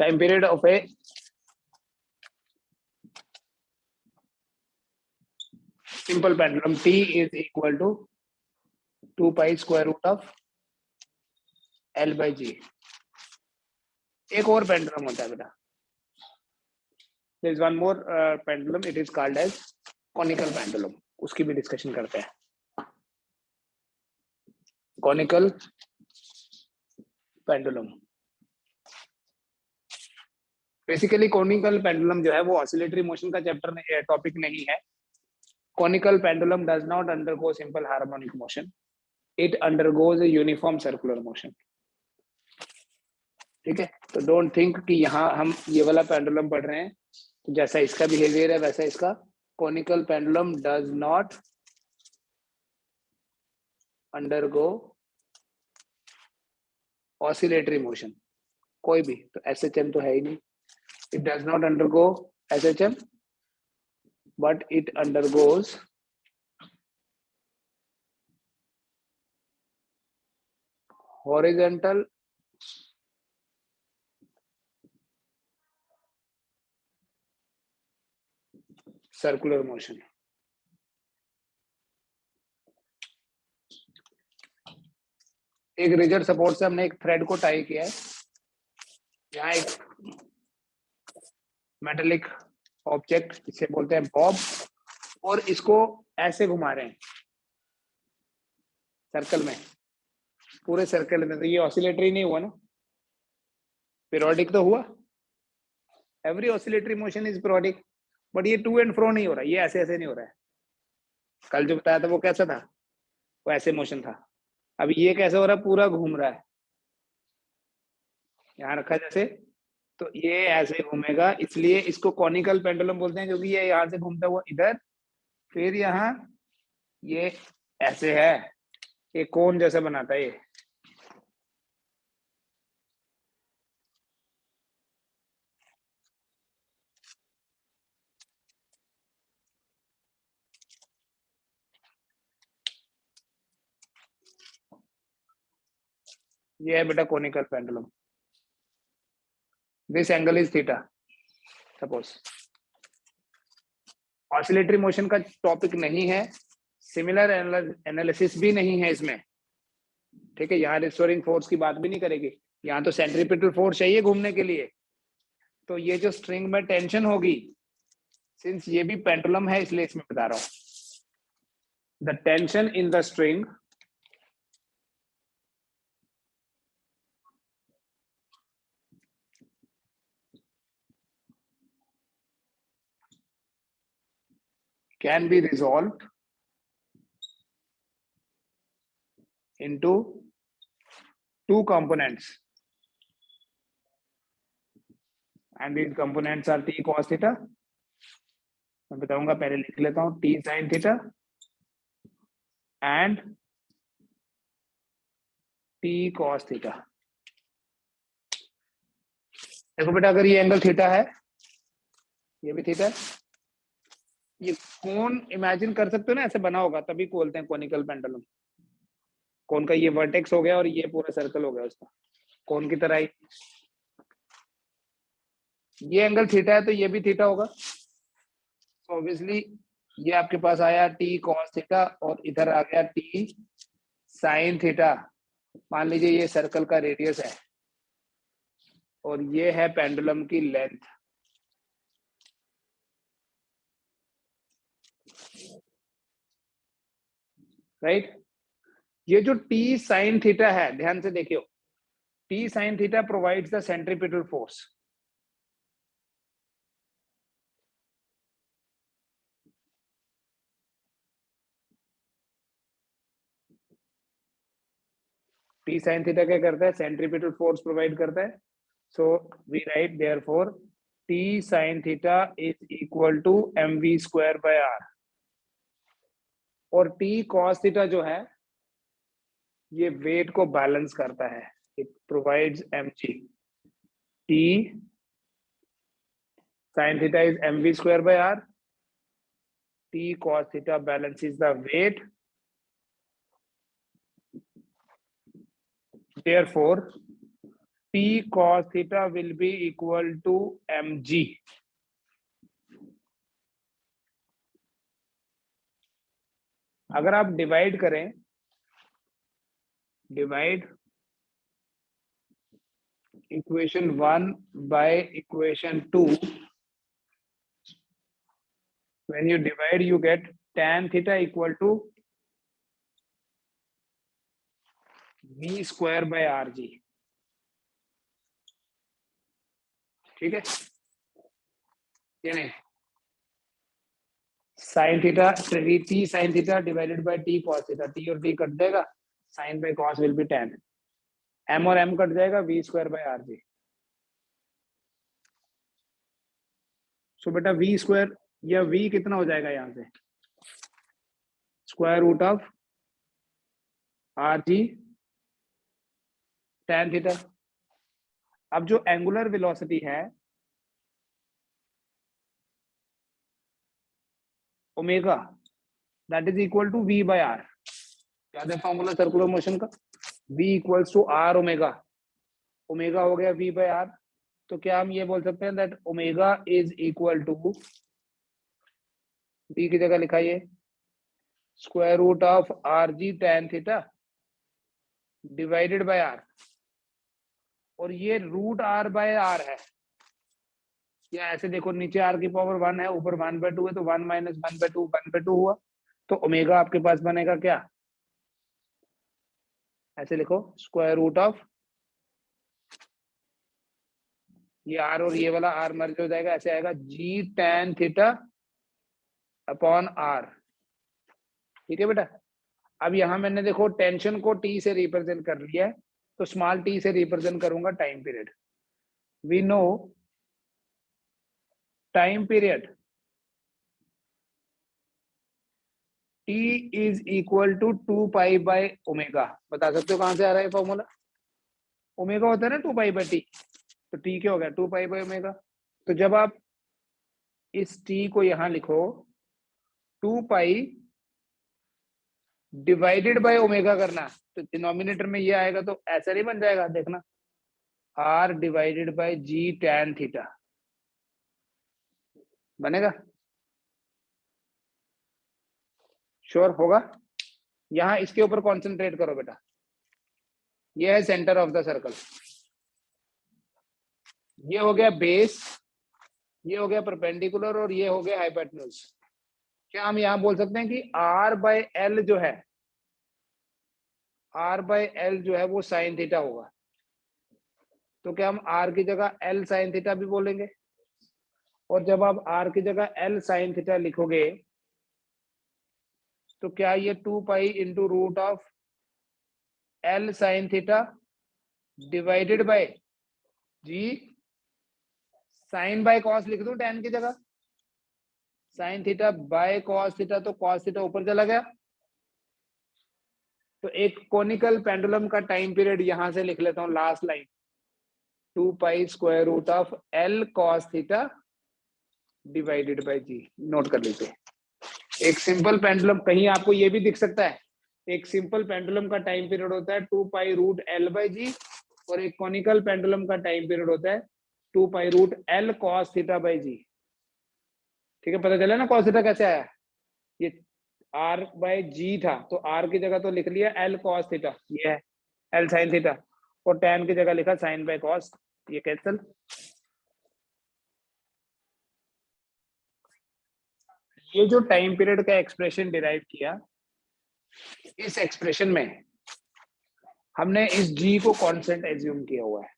time period of a simple pendulum t is equal to 2 pi square root of L by G. एक और pendulum होता है बेटा, there is one more pendulum, it is called as conical pendulum. उसकी भी discussion करते हैं. Conical pendulum. Basically conical pendulum जो है वो ऑसिलेटरी मोशन का चैप्टर टॉपिक नहीं है. Conical pendulum does not undergo simple harmonic motion, it undergoes a uniform circular motion. ठीक है, तो डोंट थिंक कि यहाँ हम ये वाला पेंडुलम पढ़ रहे हैं तो जैसा इसका बिहेवियर है वैसा इसका. Conical pendulum does not undergo oscillatory motion. कोई भी, तो एसएचएम तो है ही नहीं. It does not undergo SHM but it undergoes horizontal circular motion. एक रिजिड सपोर्ट से हमने एक थ्रेड को टाई किया है. यहाँ एक मेटेलिक ऑब्जेक्ट, इसे बोलते हैं बॉब, और इसको ऐसे घुमा रहे हैं सर्कल में, पूरे सर्कल में. तो ये ऑसिलेटरी नहीं हुआ ना, पीरियोडिक तो हुआ. Every oscillatory motion is periodic, but ये टू एंड फ्रो नहीं हो रहा, ये ऐसे ऐसे नहीं हो रहा है. कल जो बताया था वो कैसा था, वो ऐसे मोशन था. अब ये कैसे हो रहा है, पूरा घूम रहा है. यहाँ रखा जैसे, तो ये ऐसे घूमेगा, इसलिए इसको कॉनिकल पेंडुलम बोलते हैं, क्योंकि ये यहाँ से घूमता हुआ इधर, फिर यहाँ ये ऐसे है, ये कोन जैसा बनाता है. ये है बेटा conical pendulum. This angle is theta. Suppose oscillatory motion का टॉपिक नहीं है, सिमिलर एनालिसिस भी नहीं है इसमें. ठीक है, यहाँ रिस्टोरिंग फोर्स की बात भी नहीं करेगी. यहाँ तो सेंट्रीपिटल फोर्स चाहिए घूमने के लिए. तो ये जो स्ट्रिंग में टेंशन होगी, सिंस ये भी पेंडुलम है इसलिए इसमें बता रहा हूं. The tension in the string can be resolved into two components, and these components are t cos theta. मैं बताऊंगा, पहले लिख लेता हूं, t sin theta and t cos theta. देखो बेटा, अगर ये एंगल थीटा है, ये भी थीटा है, ये कोन इमेजिन कर सकते हो ना, ऐसे बना होगा, तभी बोलते हैं कॉनिकल पेंडुलम. कोन का ये वर्टेक्स हो गया और ये पूरा सर्कल हो गया उसका, कोन की तरह ही. ये एंगल थीटा है तो ये भी थीटा होगा. ऑब्वियसली ये आपके पास आया टी कॉस थीटा और इधर आ गया टी साइन थीटा. मान लीजिए ये सर्कल का रेडियस है और ये है पेंडुलम की लेंथ. राइट. ये जो टी साइन थीटा है, ध्यान से देखियो, T sine theta provides the centripetal force. T sine theta क्या करता है, सेंट्रीपिटल फोर्स प्रोवाइड करता है. So we write therefore T sine theta is equal to mv square by r. और टी कॉस थीटा जो है ये वेट को बैलेंस करता है, it provides mg. T sine theta is mv square by r. T cos theta balances the weight. Therefore T cos theta will be equal to mg. अगर आप divide करें, divide equation 1 by equation 2, when you divide you get tan theta equal to v square by rg. ठीक है, ये नहीं, sine theta T sine theta divided by T cos theta, T और T cut जाएगा, sine by cos will be tan, m और m कट जाएगा, v square by rg. So बेटा v स्क्वायर या v कितना हो जाएगा यहाँ से, square root of rg tan theta. अब जो एंगुलर वेलोसिटी है omega, that is equal to v by r. याद है फॉर्मूला सर्कुलर मोशन का, v equals to r omega, omega हो गया v बाय r. तो क्या हम ये बोल सकते हैं that omega is equal to, v की जगह लिखा ये square root of rg tan theta divided by r, और ये रूट r बाय r है, या ऐसे देखो नीचे r की पावर 1 है, ऊपर 1/2 है, तो 1 माइनस 1/2 1/2 हुआ, तो ओमेगा आपके पास बनेगा क्या, ऐसे लिखो स्क्वायर रूट ऑफ, ये r और ये वाला r मर्ज हो जाएगा, ऐसे आएगा g tan theta upon r. ठीक है बेटा. अब यहां मैंने देखो टेंशन को t से रिप्रेजेंट कर लिया है, तो स्मॉल t से रिप्रेजेंट करूंगा time period. We know time period t is equal to 2 pi by omega. बता सकते हो कहां से आ रहा है फॉर्मूला, ओमेगा होता है ना 2 पाई बाय t, तो t क्या हो गया 2 पाई बाय ओमेगा. तो जब आप इस t को यहां लिखो 2 पाई डिवाइडेड बाय ओमेगा करना, तो डिनोमिनेटर में ये आएगा, तो ऐसा नहीं बन जाएगा, देखना r divided by g tan theta बनेगा. श्योर होगा. यहां इसके ऊपर कॉन्सेंट्रेट करो बेटा, ये है सेंटर ऑफ द सर्कल, ये हो गया बेस, ये हो गया परपेंडिकुलर, और ये हो गया हाइपोटेन्यूज. क्या हम यहां बोल सकते हैं कि r बाय एल जो है, r बाय एल जो है वो साइन थीटा होगा, तो क्या हम r की जगह l साइन थीटा भी बोलेंगे, और जब आप r की जगह l साइन थीटा लिखोगे तो क्या ये 2 pi into root of l sine theta divided by g sine by cos लिख दूं tan की जगह, sine theta by cos theta, तो कॉस थीटा ऊपर चला गया. तो एक कोनिकल पेंडुलम का टाइम पीरियड यहां से लिख लेता हूं, last line 2 pi square root of l cos theta divided by g. Note कर लीजिए. एक सिंपल पेंडुलम, कहीं आपको ये भी दिख सकता है, एक सिंपल पेंडुलम का टाइम पीरियड होता है 2 pi root l by g, और एक कोनिकल पेंडुलम का टाइम पीरियड होता है 2 pi root l cos theta by g. ठीक है, पता चला ना कॉस थीटा कैसे आया, ये r बाय g था, तो r की जगह तो लिख लिया l कॉस थीटा, ये है l साइन थीटा, और tan की जगह लिखा साइन बाय कॉस, ये कैंसिल. ये जो टाइम पीरियड का एक्सप्रेशन डिराइव किया, इस एक्सप्रेशन में हमने इस g को कांस्टेंट एज्यूम किया हुआ है,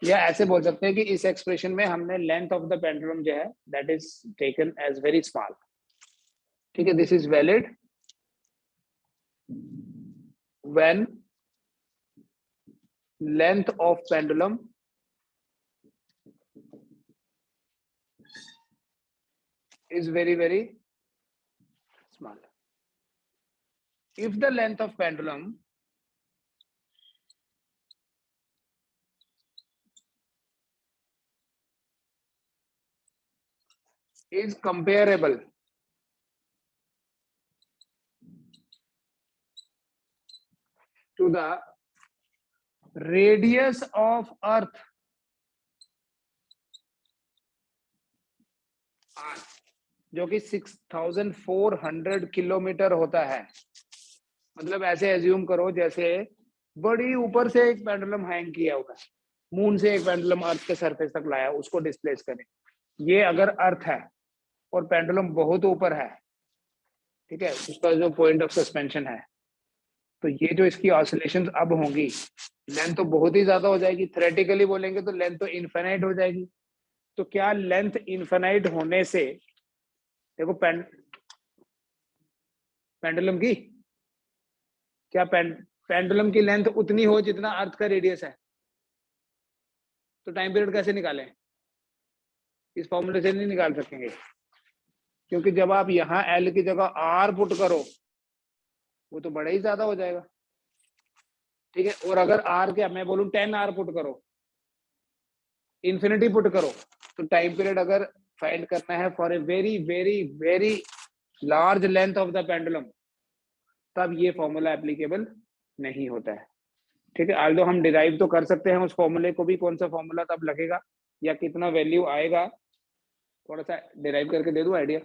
या ऐसे बोल सकते हैं कि इस एक्सप्रेशन में हमने लेंथ ऑफ द पेंडुलम जो है that is taken as very small. ठीक है, this is valid when length of pendulum is very small. If the length of pendulum is comparable to the radius of अर्थ जो कि 6400 kilometre होता है। मतलब ऐसे एज्यूम करो जैसे बड़ी ऊपर से एक पेंडुलम हैंग किया हुआ है, मून से एक पेंडुलम अर्थ के सरफेस तक लाया, उसको डिस्प्लेस करें। ये अगर अर्थ है और पेंडुलम बहुत ऊपर है, ठीक है, उसका जो पॉइंट ऑफ सस्पेंशन है, तो ये जो इसकी ऑसिलेशंस अब होंगी, लेंथ तो बहुत ही ज्यादा हो जाएगी। थ्योरेटिकली बोलेंगे तो लेंथ तो इनफिनाइट हो जाएगी। तो क्या लेंथ इनफिनाइट होने से, देखो पेंडुलम की क्या पेंडुलम की लेंथ उतनी हो जितना अर्थ का रेडियस है, तो टाइम पीरियड कैसे निकालें? इस फॉर्मूले से नहीं निकाल सकेंगे, क्योंकि जब आप यहाँ एल की जगह आर पुट करो वो तो बड़ा ही ज्यादा हो जाएगा, ठीक है। और अगर आर क्या मैं बोलूं 10 आर पुट करो, इन्फिनिटी पुट करो, तो टाइम पीरियड अगर फाइंड करना है for a very very very large length of the pendulum, तब ये फॉर्मूला एप्लीकेबल नहीं होता है, ठीक है। आल्दो हम डिराइव तो कर सकते हैं उस फॉर्मूले को भी, कौन सा फॉर्मूला तब लगेगा या कितना वैल्यू आएगा, थोड़ा सा डिराइव करके दे दूं आइडिया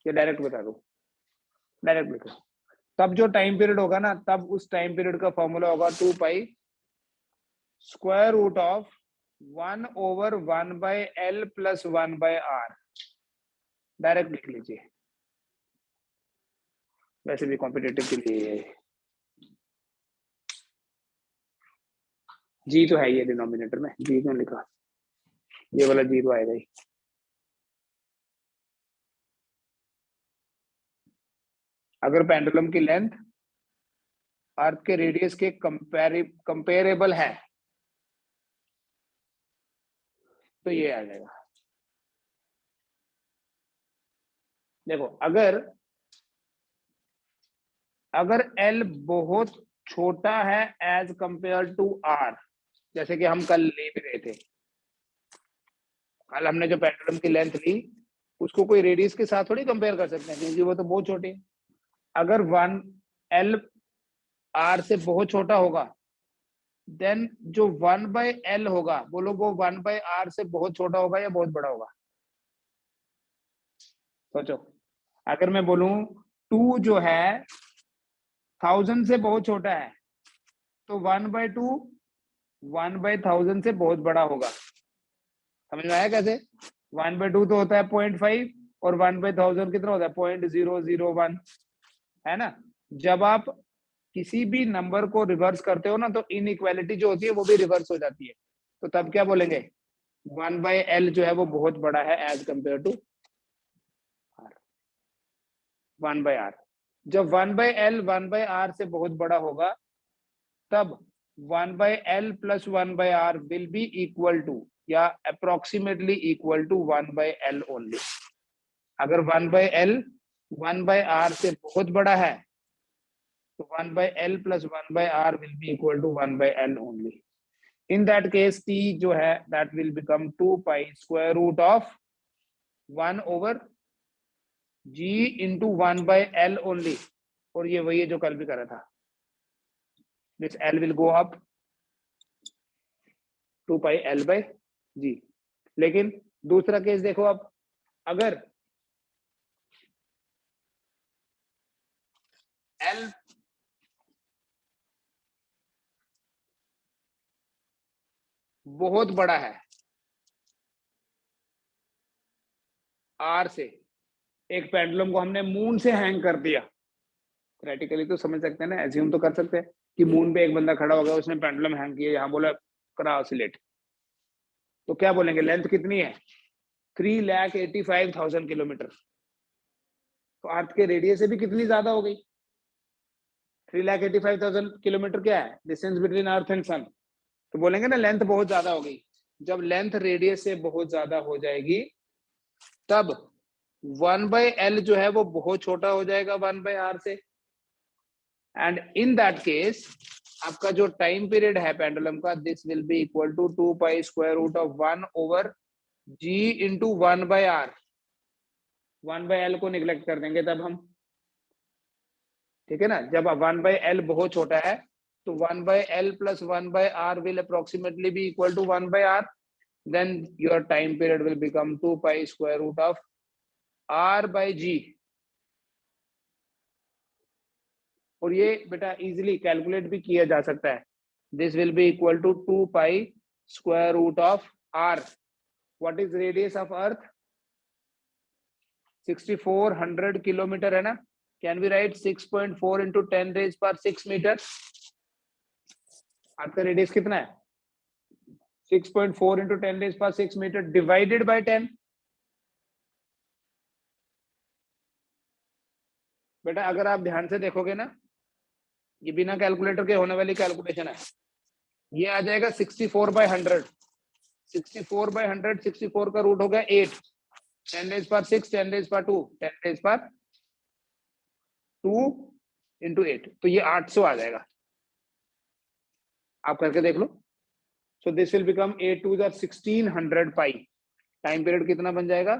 या डायरेक्ट बता दूं? डायरेक्ट लिखो। तब जो टाइम पीरियड होगा ना, तब उस टाइम पीरियड का फॉर्मूला होगा 2 pi square root of 1 over 1 by L plus 1 by R. Direct लिख लीजिए, वैसे भी कॉम्पिटेटिव के लिए जी तो है, ये डिनोमिनेटर में जी क्यों लिखा, ये वाला जी तो आएगा ही। अगर पेंडुलम की लेंथ अर्थ के रेडियस के कंपेरेबल है तो ये आ जाएगा। देखो अगर L बहुत छोटा है एज कंपेयर टू R, जैसे कि हम कल ले भी रहे थे, कल हमने जो पेंडुलम की लेंथ ली उसको कोई रेडियस के साथ थोड़ी कंपेयर कर सकते हैं क्योंकि वो तो बहुत छोटी है। अगर 1 L R से बहुत छोटा होगा, देन जो 1 बाय L होगा, बोलो वो 1 बाय R से बहुत छोटा होगा या बहुत बड़ा होगा? सोचो। अगर मैं बोलूं 2 जो है 1000 से बहुत छोटा है, तो 1/2 1/1000 से बहुत बड़ा होगा। समझ में आया कैसे? 1/2 तो होता है 0.5 और 1/1000 कितना होता है 0.001, है ना। जब आप किसी भी नंबर को रिवर्स करते हो ना, तो इनइक्वालिटी जो होती है वो भी रिवर्स हो जाती है। तो तब क्या बोलेंगे? 1/L जो है वो बहुत बड़ा है एज कंपेयर टू 1/R। जब 1/L 1/R से बहुत बड़ा होगा, तब 1/L plus 1/R will be equal to या approximately equal to 1/L only. अगर 1/L 1/R से बहुत बड़ा है तो 1/L plus 1/R will be equal to 1/L only. In that case T जो है that will become 2 pi square root of 1 over G into 1/L only. और ये वही है जो कल भी करा था, this L will go up 2 pi L by G। लेकिन दूसरा केस देखो, अब अगर L बहुत बड़ा है R से, एक पेंडुलम को हमने मून से हैंग कर दिया, प्रैक्टिकली तो समझ सकते हैं ना, एज्यूम तो कर सकते हैं कि मून पे एक बंदा खड़ा हो गया, उसने पेंडुलम हैंग किया, यहाँ बोला करा ऑसिलेट, तो क्या बोलेंगे लेंथ कितनी है? 3,85,000 किलोमीटर। तो अर्थ के रेडियस से भी कितनी ज्यादा हो गई? 3,85,000 किलोमीटर क्या है डिस्टेंस बिटवीन अर्थ एंड सन। तो बोलेंगे ना लेंथ बहुत ज्यादा हो गई। जब लेंथ रेडियस से बहुत ज्यादा हो जाएगी, तब 1/L जो है वो बहुत छोटा हो जाएगा 1/R से, एंड इन दैट केस आपका जो टाइम पीरियड है पेंडुलम का, this will be equal to 2 pi square root of 1 over G into 1/R। 1/L को निगलेक्ट कर देंगे तब हम, ठीक है ना। जब 1/L बहुत छोटा है तो 1/L plus 1/R will approximately be equal to 1/R. Then your time period will become 2 pi square root of R by G. और ये बेटा इजीली कैलकुलेट भी किया जा सकता है. This will be equal to 2 pi square root of R. What is radius of Earth? 6400 kilometre है ना. Can we write 6.4 into 10 raised per 6 metre? अर्थ का रेडियस कितना है? 6.4 into 10 raised per 6 metre divided by 10. बेटा अगर आप ध्यान से देखोगे ना, ये बिना कैलकुलेटर के होने वाली कैलकुलेशन है. ये आ जाएगा 64/100. 64/100, 64 का रूट हो गया 8. 10 raised per 6, 10 raised per 2, 10 raised per 2 into 8. तो ये 800 आ जाएगा. आप करके देख लो. So this will become 8 to the 1600 pi. Time period कितना बन जाएगा?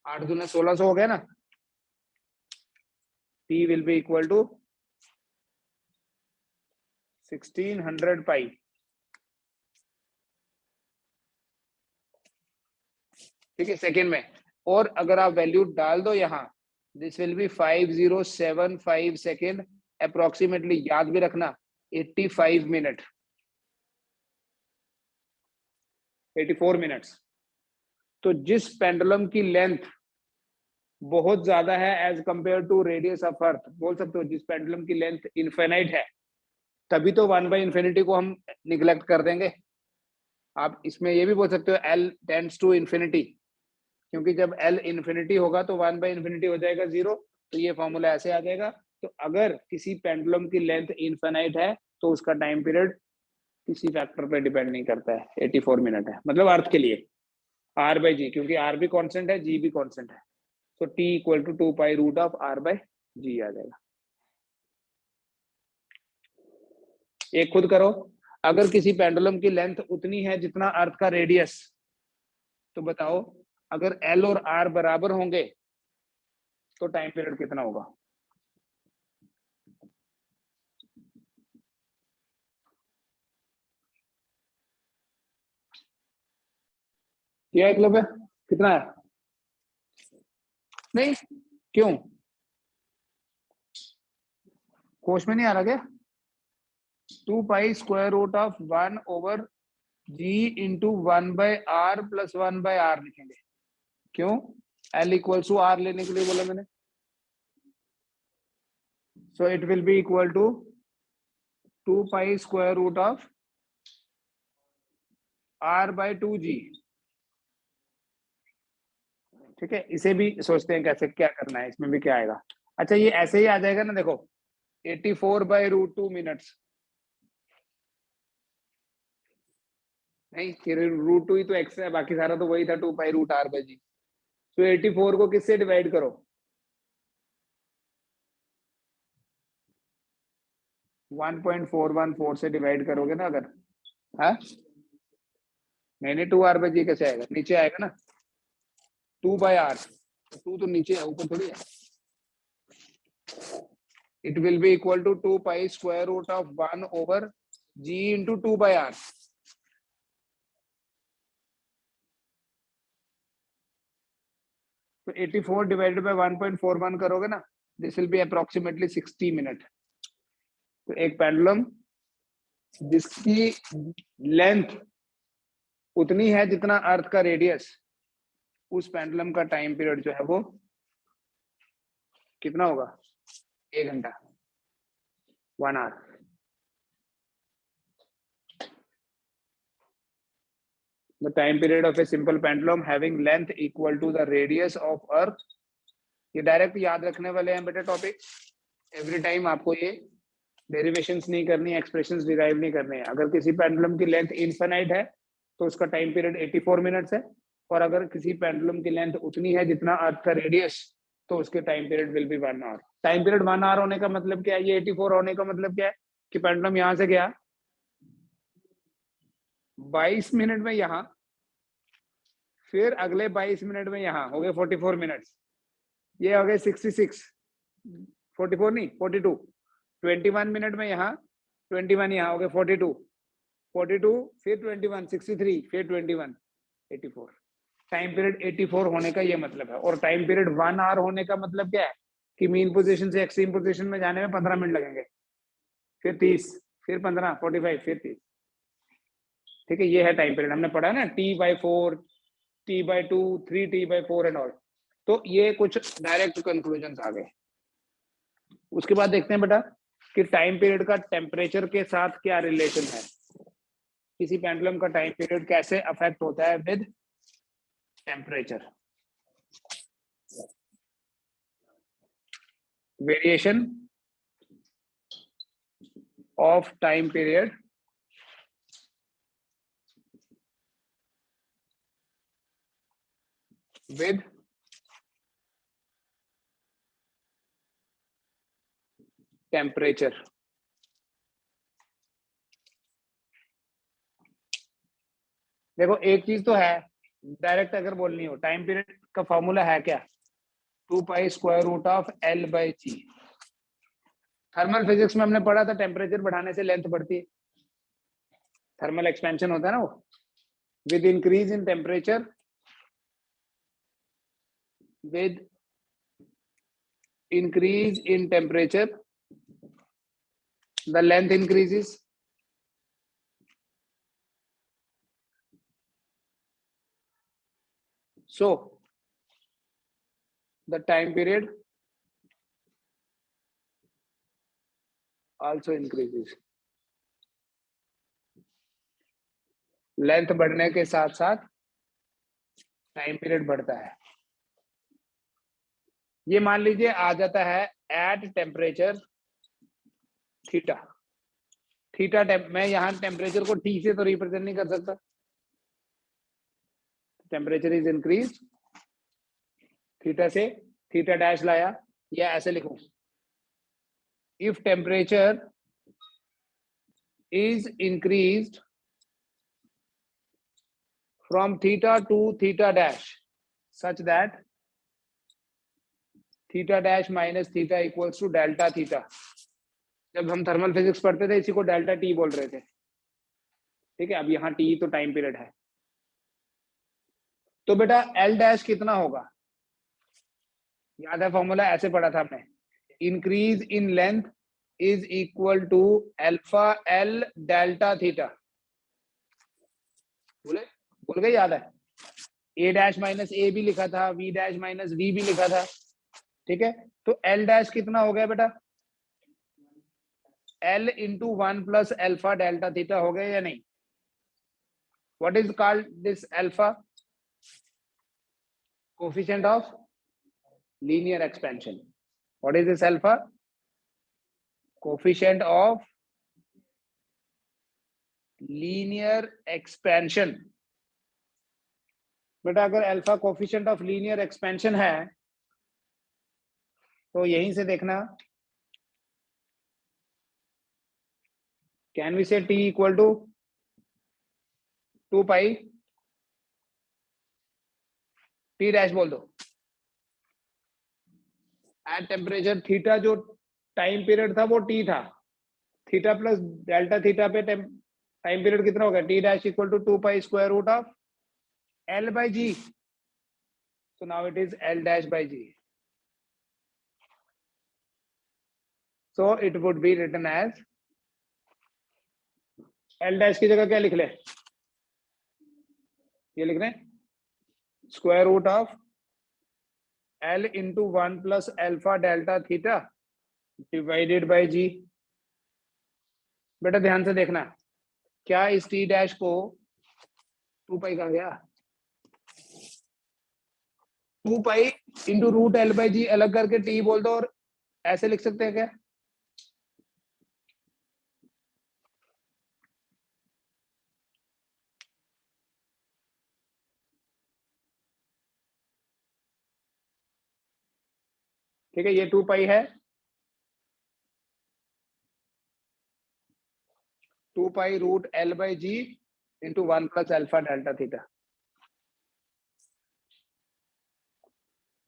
8 दूना 1600 हो गया ना. T will be equal to 1600 pi. ठीक है, सेकेंड में. और अगर आप वैल्यू डाल दो यहाँ, this will B 5075 second approximately. याद भी रखना 85 मिनट, 84 मिनट्स. तो जिस पेंडुलम की लेंथ बहुत ज्यादा है as compare to radius of earth, बोल सकते हो जिस पेंडुलम की लेंथ इनफिनाइट है, तभी तो 1/infinity को हम निग्लेक्ट कर देंगे. आप इसमें ये भी बोल सकते हो L टेंड्स टू इन्फिनिटी, क्योंकि जब L इन्फिनिटी होगा तो 1/infinity हो जाएगा 0. तो ये फॉर्मूला ऐसे आ जाएगा. तो अगर किसी पेंडुलम की लेंथ इनफिनाइट है तो उसका टाइम पीरियड किसी फैक्टर पे डिपेंड नहीं करता है. 84 मिनट है, मतलब अर्थ के लिए R by G, क्योंकि R भी कांस्टेंट है, G भी कांस्टेंट है. तो T equal to 2 pi root of R by G आ जाएगा. एक खुद करो. अगर किसी पेंडुलम की लेंथ उतनी है जितना अर्थ का रेडियस, तो बताओ अगर L और R बराबर होंगे तो टाइम पीरियड कितना होगा? क्या मतलब है? कितना है? नहीं, क्यों? कोश में नहीं आ रहा क्या? 2 pi square root of 1 over G into 1/R plus 1/R लिखेंगे. क्यों? L इक्वल्स टू R लेने के लिए बोला मैंने. So it will be equal to 2 pi square root of R by 2G. ठीक है, इसे भी सोचते हैं कैसे, क्या करना है, इसमें भी क्या आएगा. अच्छा, ये ऐसे ही आ जाएगा ना. देखो 84/√2 मिनट्स. नहीं, √2 ही तो एक्स है, बाकी सारा तो वही था 2 pi root R by G. तो 84 को किससे डिवाइड करो? 1.414 से डिवाइड करोगे ना अगर. हाँ, नहीं 2R by G कैसे आएगा? नीचे आएगा ना 2/R. 2 तो नीचे है, ऊपर थोड़ी है. It will be equal to 2 pi square root of 1 over G into 2/R. तो 84 डिवाइडेड बाय 1.41 करोगे ना, this will be approximately 60 minute. तो एक पेंडुलम जिसकी लेंथ उतनी है जितना अर्थ का रेडियस, उस पेंडुलम का टाइम पीरियड जो है वो कितना होगा? 1 घंटा, 1 our. The time period of a simple pendulum having length equal to the radius of earth. ये डायरेक्ट याद रखने वाले हैं बेटा टॉपिक. एवरी टाइम आपको ये डेरिवेशंस नहीं करनी, एक्सप्रेशंस डिराइव नहीं करने हैं. अगर किसी पेंडुलम की लेंथ इनफिनाइट है तो उसका टाइम पीरियड 84 मिनट्स है. और अगर किसी पेंडुलम की लेंथ उतनी है जितना अर्थ का रेडियस, तो उसके time period will be 1 hour. Time period 1 hour होने का मतलब क्या है? ये 84 होने का मतलब क्या है कि पेंडुलम यहां से गया 22 मिनट में यहां, फिर अगले 22 मिनट में यहां, हो गए 44 मिनट्स. ये हो गए 66, 44 नहीं 42. 21 मिनट में यहाँ 21 यहाँ हो गए 42 फिर 21 63 फिर 21 84 टाइम पीरियड 84 होने का ये मतलब है। और टाइम पीरियड 1 आवर होने का मतलब क्या है कि मीन पोजीशन से एक्सट्रीम पोजीशन में जाने में 15 मिनट लगेंगे, फिर 30 फिर 15 45 फिर 30। ठीक है, ये है टाइम पीरियड। हमने पढ़ा ना T/4 T/2 3T/4 and all. तो ये कुछ डायरेक्ट कंक्लूजन आ गए। उसके बाद देखते हैं बेटा कि टाइम पीरियड का टेम्परेचर के साथ क्या रिलेशन है, किसी पेंडुलम का टाइम पीरियड कैसे अफेक्ट होता है with temperature. Variation of time period with temperature. देखो एक चीज तो है, डायरेक्ट अगर बोलनी हो, टाइम पीरियड का फॉर्मूला है क्या, 2π√L/g। थर्मल फिजिक्स में हमने पढ़ा था टेम्परेचर बढ़ाने से लेंथ बढ़ती है, थर्मल एक्सपेंशन होता है ना वो। With increase in temperature, with increase in temperature the length increases, so the time period also increases। Length बढ़ने के साथ साथ टाइम पीरियड बढ़ता है। ये मान लीजिए आ जाता है एट टेम्परेचर थीटा। मैं यहाँ टेम्परेचर को टी से तो रिप्रेजेंट नहीं कर सकता, टेम्परेचर इज इंक्रीज थीटा से, थीटा डैश लाया, या ऐसे लिखूं, if temperature is increased from theta to theta dash such that theta dash minus theta equals to delta theta। जब हम थर्मल फिजिक्स पढ़ते थे इसी को डेल्टा टी बोल रहे थे। ठीक है, अब यहाँ टी तो टाइम पीरियड है। तो बेटा एल डैश कितना होगा, याद है फॉर्मूला ऐसे पढ़ा था हमने, increase in length is equal to alpha L delta theta. बोले बोल गए, याद है, ए डैश माइनस ए भी लिखा था, वी डैश माइनस वी भी लिखा था। ठीक है, तो एल डैश कितना हो गया बेटा, L into 1 plus alpha delta theta हो गया या नहीं। What is called this alpha? Coefficient of linear expansion. What is this alpha? Coefficient of linear expansion। बेटा अगर alpha coefficient of linear expansion है तो यहीं से देखना, can we say t equal to 2π t dash बोल दो एट टेम्परेचर थीटा। जो टाइम पीरियड था वो t था, थीटा प्लस डेल्टा थीटा पे टाइम पीरियड कितना होगा, t dash equal to 2π square root of L by G। So now it is L dash by G. So it would be written as L dash की जगह क्या लिख ले, ये लिख रहे हैं square root of L into 1 plus alpha delta theta divided by G। बेटा ध्यान से देखना, क्या इस T डैश को 2π कहा गया, 2π into root L by G अलग करके T बोल दो और ऐसे लिख सकते हैं क्या, ठीक है, ये 2π है, 2π root L by G into 1 plus alpha delta theta.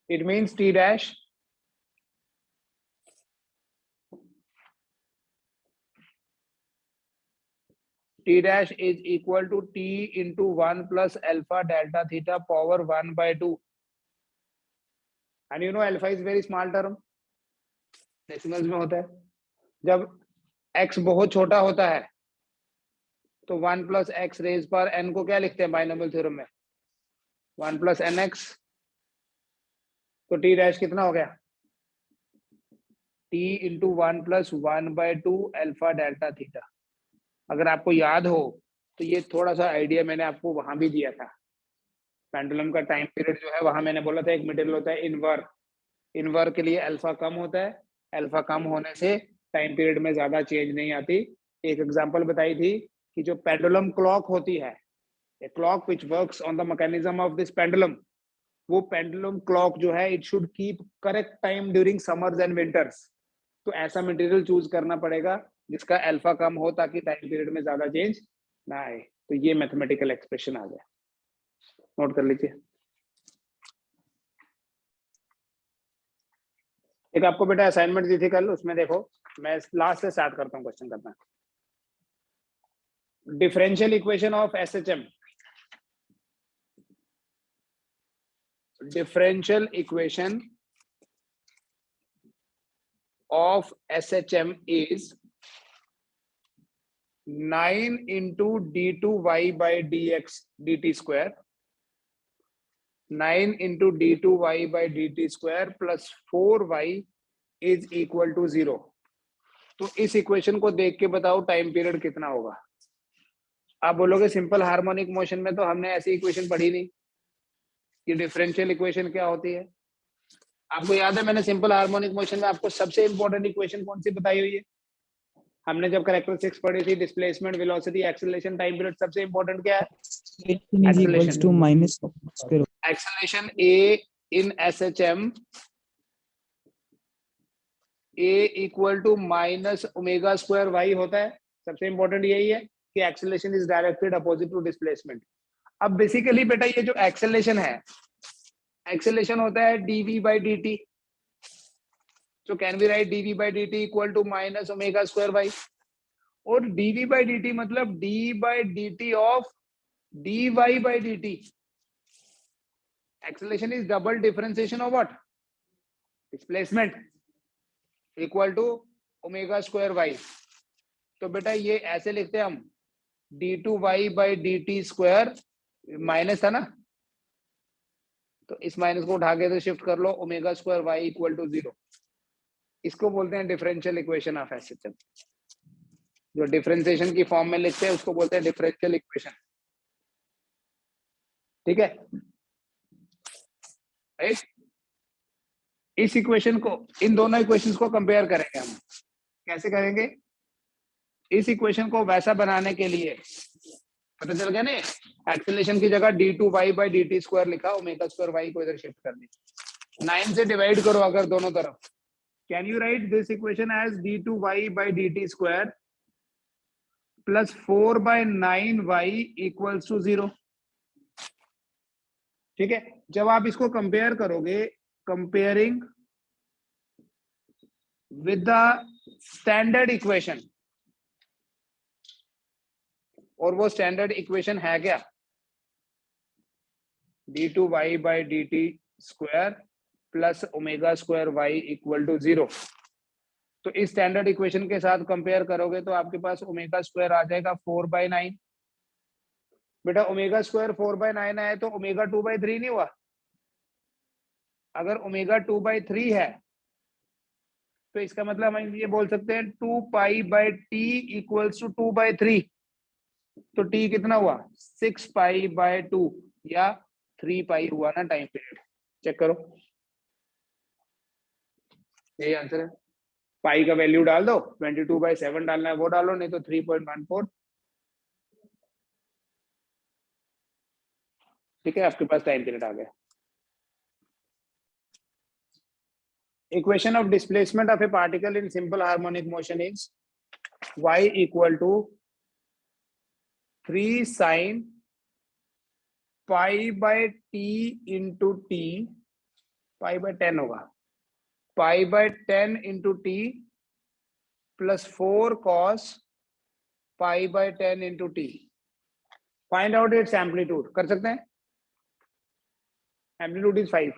It means T dash t dash is equal to t into 1 plus alpha delta theta power 1 by 2. And you know alpha is very small term, decimals में होता है. जब x बहुत छोटा होता है तो 1 plus x raise पर n को क्या लिखते हैं बाइनोमियल थ्योरम में? 1 प्लस एन एक्स. तो t डैश कितना हो गया? t into 1 plus 1 by 2 alpha delta theta. अगर आपको याद हो तो ये थोड़ा सा आइडिया मैंने आपको वहां भी दिया था. पेंडुलम का टाइम पीरियड जो है वहां मैंने बोला था एक मटेरियल होता है इनवर. इनवर के लिए अल्फा कम होता है. अल्फा कम होने से टाइम पीरियड में ज्यादा चेंज नहीं आती. एक एग्जांपल बताई थी कि जो पेंडुलम क्लॉक होती है, a clock which works on the mechanism of this pendulum, वो पेंडुलम क्लॉक जो है it should keep correct time during summers and winters. तो ऐसा मटेरियल चूज करना पड़ेगा जिसका अल्फा कम हो ताकि टाइम पीरियड में ज्यादा चेंज ना आए. तो ये मैथमेटिकल एक्सप्रेशन आ गया, नोट कर लीजिए. एक आपको बेटा असाइनमेंट दी थी कल, उसमें देखो मैं लास्ट से स्टार्ट करता हूँ क्वेश्चन करना. Differential equation of SHM. differential equation of SHM is 9 into d2y by dx dt square, 9 into d2y by dt square plus 4y is equal to 0. तो इस इक्वेशन को देख के बताओ टाइम पीरियड कितना होगा. आप बोलोगे सिंपल हार्मोनिक मोशन में तो हमने ऐसी इक्वेशन पढ़ी नहीं कि डिफरेंशियल इक्वेशन क्या होती है. आपको याद है मैंने सिंपल हार्मोनिक मोशन में आपको सबसे इंपॉर्टेंट इक्वेशन कौन सी बताई हुई है? हमने जब कैरेक्टरिस्टिक्स पढ़ी थी displacement, velocity, acceleration, time period, सबसे इंपॉर्टेंट क्या है? Acceleration a in SHM a equal to minus omega square y होता है. सबसे इंपॉर्टेंट यही है कि acceleration is directed opposite to displacement. अब बेसिकली बेटा ये जो एक्सेलरेशन है, एक्सेलरेशन होता है dv by dt. So can we write dv by dt equal to minus omega square y? और dv by dt मतलब d by dt of dy by dt. Acceleration is double differentiation of what? Displacement equal to omega square y. तो बेटा ये ऐसे लिखते हैं हम d2y by dt square, minus था ना, तो इस माइनस को उठा के तो शिफ्ट कर लो, omega square y equal to 0. इसको बोलते हैं डिफरेंशियल इक्वेशन ऑफ एसएचएम. जो डिफरेंशिएशन की फॉर्म में लिखते हैं उसको बोलते हैं डिफरेंशियल इक्वेशन. ठीक है, राइट. इस इक्वेशन को, इन दोनों इक्वेशंस को कंपेयर करेंगे हम. कैसे करेंगे? इस इक्वेशन को वैसा बनाने के लिए पता चल गया ना, एक्सेलरेशन की जगह d2y by dt स्क्वायर लिखा, ओमेगा स्क्वायर y को इधर शिफ्ट कर दिया, 9 से डिवाइड करो अगर दोनों तरफ. Can you write this equation as d2y by dt square plus 4 by 9y equals to 0? ठीक है. जब आप इसको कंपेयर करोगे, comparing with the standard equation, और वो स्टैंडर्ड इक्वेशन है क्या? d2y by dt square plus omega square y equal to 0. तो इस स्टैंडर्ड इक्वेशन के साथ कंपेयर करोगे तो आपके पास ओमेगा स्क्वायर आ जाएगा 4/9. बेटा ओमेगा स्क्वायर 4/9 आए तो ओमेगा 2/3 नहीं हुआ? अगर ओमेगा 2/3 है तो इसका मतलब हम ये बोल सकते हैं 2π/t इक्वल्स टू 2/3. तो t कितना हुआ? 6π/2 या 3π हुआ ना टाइम पीरियड. चेक करो, यही आंसर है. पाई का वैल्यू डाल दो, 22/7 डालना है वो डालो, नहीं तो 3.14. ठीक है, आपके पास टाइम पीरियड आ गया. Equation of displacement of a particle in simple harmonic motion is y equal to 3 sin π/t into t, π/10 होगा, π/10 into T plus 4 cos pi by 10 into t. Find out its amplitude. कर सकते हैं? Amplitude is 5।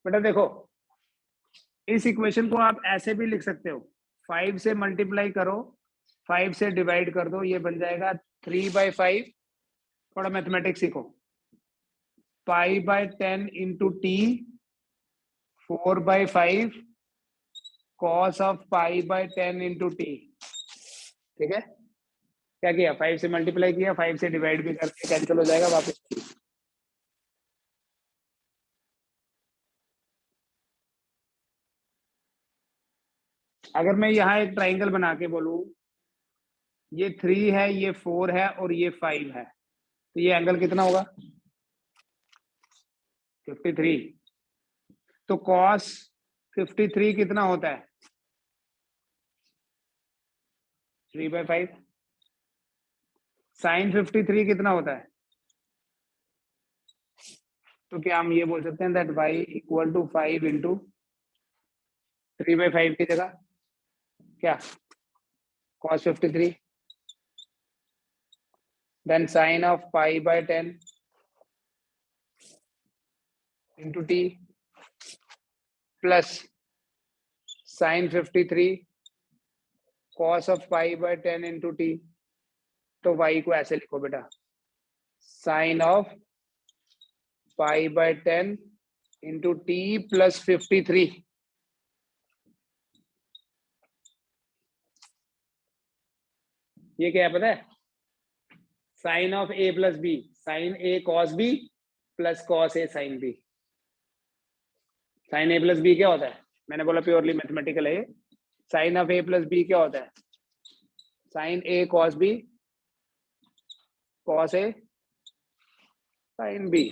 बेटा देखो, इस equation को आप ऐसे भी लिख सकते हो, 5 से मल्टीप्लाई करो, 5 से डिवाइड कर दो, ये बन जाएगा 3/5। थोड़ा मैथमेटिक्स सीखो। पाई by 10 into T 4/5 cos of pi by 10 into T. ठीक है, क्या किया? 5 से मल्टीप्लाई किया, 5 से डिवाइड भी करके कैंसिल हो जाएगा वापस। अगर मैं यहाँ एक ट्राइंगल बना के बोलूं, ये 3 है, ये 4 है और ये 5 है, तो ये एंगल कितना होगा? 53। तो कॉस 53 कितना होता है? 3/5। साइन 53 कितना होता है? तो क्या हम ये बोल सकते हैं that y equal to 5 into 3/5 की जगह क्या? cos 53 then sine of pi by 10 into T plus sine 53 cos of pi by 10 into T. तो y को ऐसे लिखो बेटा, sine of pi by 10 into T plus 53। ये क्या है पता है? Sine of a plus B, sine a cos b plus cos a sine b। Sine a plus B क्या होता है? मैंने बोला प्योरली मैथमेटिकल है। Sine of a plus B क्या होता है? Sine a cos b cos a sine b।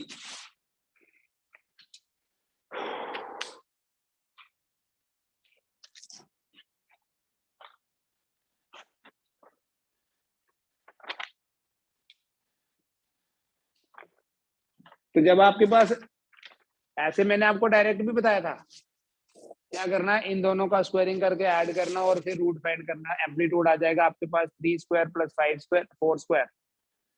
तो जब आपके पास ऐसे, मैंने आपको डायरेक्ट भी बताया था क्या करना, इन दोनों का स्क्वायरिंग करके ऐड करना और फिर रूट फाइंड करना। एम्पलीट्यूड आ जाएगा आपके पास 3 square plus 5 square 4 square.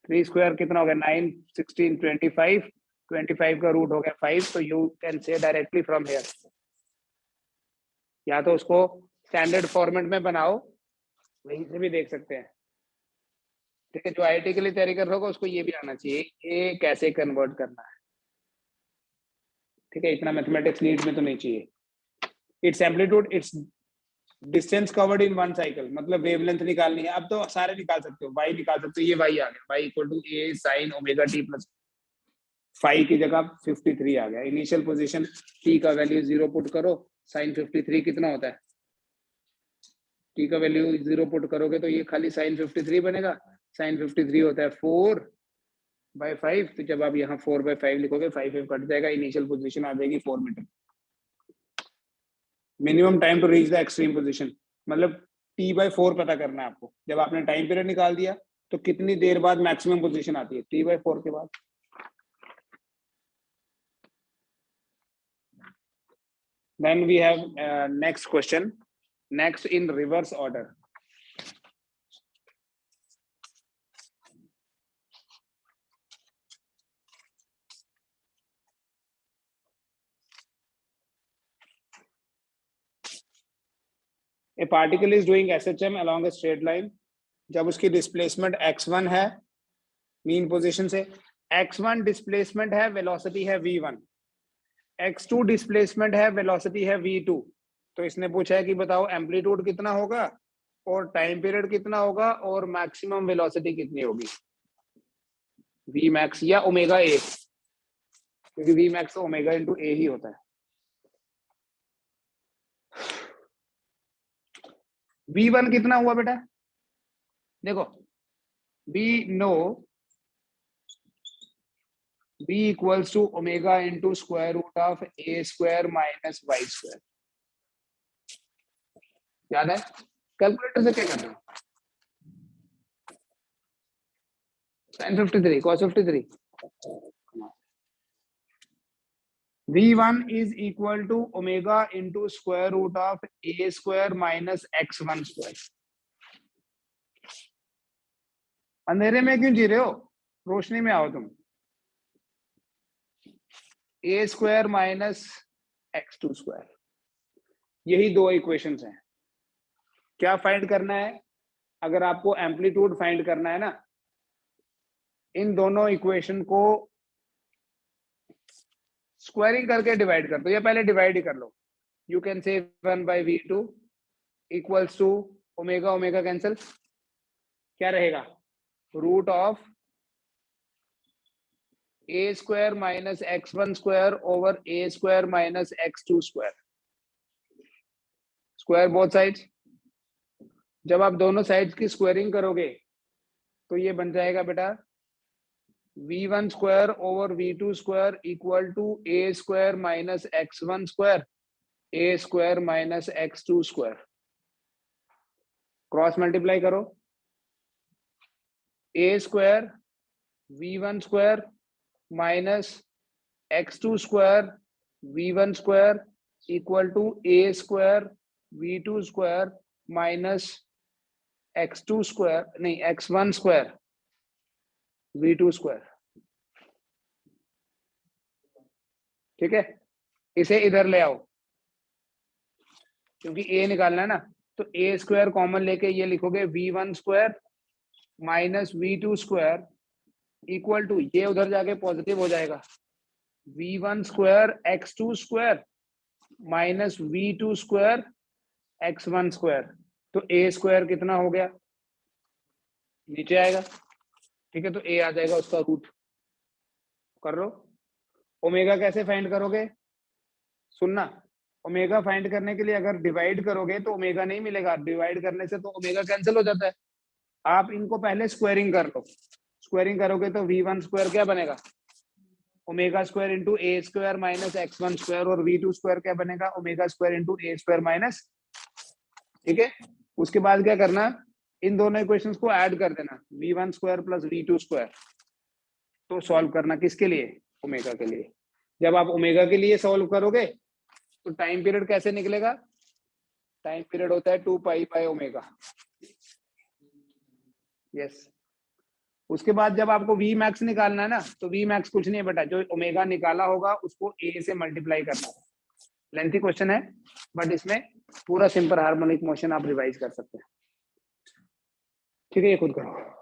3 square कितना हो गया? 9 16 25। 25 का रूट हो गया 5। तो यू कैन से डायरेक्टली फ्रॉम हेयर, या तो उसको स्टैंडर्ड फॉर्मेट में बनाओ, वहीं से भी देख सकते हैं। ठीक है, जो आईआईटी के लिए तैयारी कर रहा होगा उसको ये भी आना चाहिए ये कैसे कन्वर्ट करना है। ठीक है, इतना मैथमेटिक्स नीड में तो नहीं चाहिए। It's amplitude, it's distance covered in one cycle, मतलब वेवलेंथ निकालनी है। अब तो सारे निकाल सकते हो, y निकाल सकते हो, ये y आ गया, y equal to a sine omega t plus 5 की जगह 53 आ गया। इनिशियल पोजीशन t का वैल्यू 0 पुट करो, साइन 53 कितना होता है? t का वैल्यू 0 पुट करोगे तो ये खाली साइन 53 बनेगा। साइन 53 होता है 4/5। तो जब आप यहाँ 4/5 लिखोगे, 5 कट जाएगा, इनिशियल पोजीशन आ जाएगी 4 metre. Minimum time to reach the extreme position, मतलब t/4 पता करना है आपको। जब आपने टाइम पीरियड निकाल दिया तो कितनी देर बाद मैक्सिमम पोजीशन आती है? t/4 के बाद। Then we have next question, next in reverse order. A particle is doing SHM along a straight line. जब उसकी डिस्प्लेसमेंट x1 है मीन पोजीशन से, x1 डिस्प्लेसमेंट है, वेलोसिटी है v1, x2 डिस्प्लेसमेंट है, वेलोसिटी है v2। तो इसने पूछा है कि बताओ एम्पलीट्यूड कितना होगा और टाइम पीरियड कितना होगा और मैक्सिमम वेलोसिटी कितनी होगी? v मैक्स या ओमेगा a, क्योंकि v max omega into a ही होता है। v1 कितना हुआ बेटा? देखो, we know b equals to omega into square root of a square minus y square। याद है? कैलकुलेटर से क्या करते हो? sin 53 cos 53। V1 is equal to omega into square root of a square minus x1 square. अंधेरे में क्यों जी रहे हो, रोशनी में आओ तुम. a square minus x2 square, यही दो इक्वेशंस हैं. क्या फाइंड करना है? अगर आपको एम्पलीट्यूड फाइंड करना है ना, इन दोनों इक्वेशन को स्क्वायरिंग करके डिवाइड कर दो, या पहले डिवाइड ही कर लो. You can say 1/v2 equals to omega omega cancel, क्या रहेगा? Root of a square minus x1 square over a square minus x2 square. Square both sides. जब आप दोनों साइड्स की स्क्वायरिंग करोगे तो ये बन जाएगा बेटा v1 square over v2 square equal to a square minus x1 square a square minus x2 square. Cross multiply करो. a square v1 square minus x2 square v1 square equal to a square v2 square minus x2 square, नहीं x1 square v2 square. ठीक है, इसे इधर ले आओ क्योंकि a निकालना है ना. तो a स्क्वायर कॉमन लेके ये लिखोगे v1 square minus v2 square equal to, ये उधर जाके पॉजिटिव हो जाएगा, v1 square x2 square minus v2 square x1 square. तो a स्क्वायर कितना हो गया? नीचे आएगा. ठीक है, तो a आ जाएगा, उसका रूट कर लो. ओमेगा कैसे फाइंड करोगे? सुनना, ओमेगा फाइंड करने के लिए अगर डिवाइड करोगे तो ओमेगा नहीं मिलेगा. डिवाइड करने से तो ओमेगा कैंसिल हो जाता है. आप इनको पहले स्क्वायरिंग कर लो. स्क्वायरिंग करोगे तो v1 स्क्वायर क्या बनेगा? ओमेगा स्क्वायर इंटू ए स्क्वायर माइनस x1 स्क्वायर, और v2 स्क्वायर क्या बनेगा? ओमेगा स्क्वायर इंटू ए स्क्वायर माइनस. ठीक है, उसके बाद क्या करना, इन दोनों इक्वेशंस को ऐड कर देना, v1 square plus v2 square. तो सॉल्व करना किसके लिए? ओमेगा के लिए. जब आप ओमेगा के लिए सॉल्व करोगे तो टाइम पीरियड कैसे निकलेगा? टाइम पीरियड होता है 2 पाई बाय ओमेगा. यस. उसके बाद जब आपको v मैक्स निकालना है ना, तो v मैक्स कुछ नहीं है बेटा, जो ओमेगा निकाला होगा उसको a से मल्टीप्लाई करना है. लेंथी क्वेश्चन है, बट इसमें पूरा सिंपल हार्मोनिक मोशन आप रिवाइज कर सकते हैं. ठीक है, ये खुद करो.